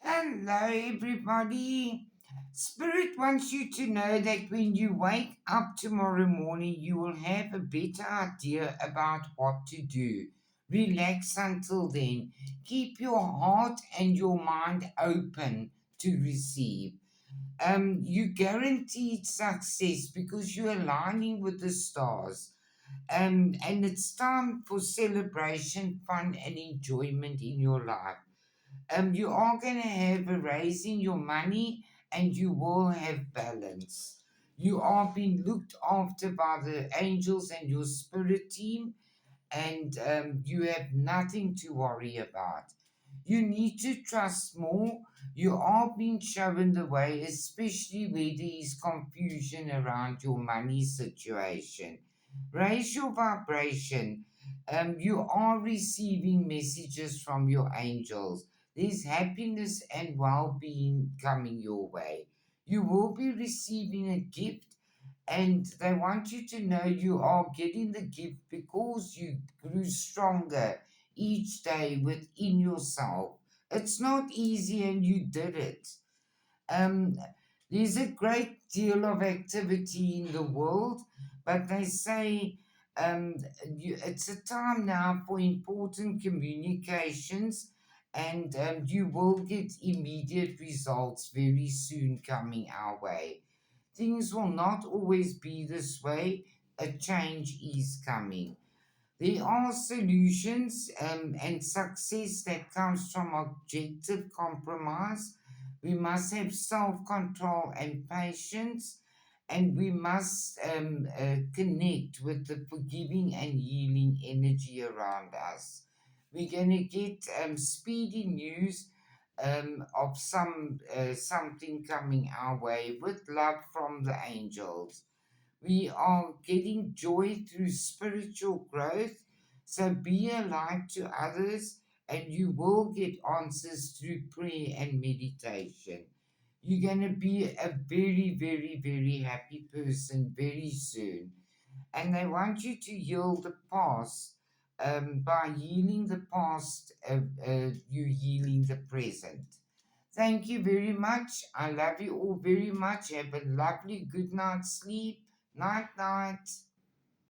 Hello, everybody. Spirit wants you to know that when you wake up tomorrow morning, you will have a better idea about what to do. Relax until then. Keep your heart and your mind open to receive. You guaranteed success because you're aligning with the stars. And it's time for celebration, fun, and enjoyment in your life. You are going to have a raise in your money and you will have balance. You are being looked after by the angels and your spirit team, and you have nothing to worry about. You need to trust more. You are being shown the way, especially where there is confusion around your money situation. Raise your vibration. You are receiving messages from your angels. There's happiness and well being coming your way. You will be receiving a gift, and they want you to know you are getting the gift because you grew stronger each day within yourself. It's not easy, and you did it. Um, there's a great deal of activity in the world, but they say it's a time now for important communications, and you will get immediate results very soon coming our way. Things will not always be this way. A change is coming. There are solutions and success that comes from objective compromise. We must have self control and patience, and we must connect with the forgiving and healing energy around us. We're going to get speedy news of something coming our way with love from the angels. We are getting joy through spiritual growth. So be a light to others, and you will get answers through prayer and meditation. You're going to be a very, very, very happy person very soon. And they want you to heal the past. By healing the past, you healing the present. Thank you very much. I love you all very much. Have a lovely good night's sleep. Night, night.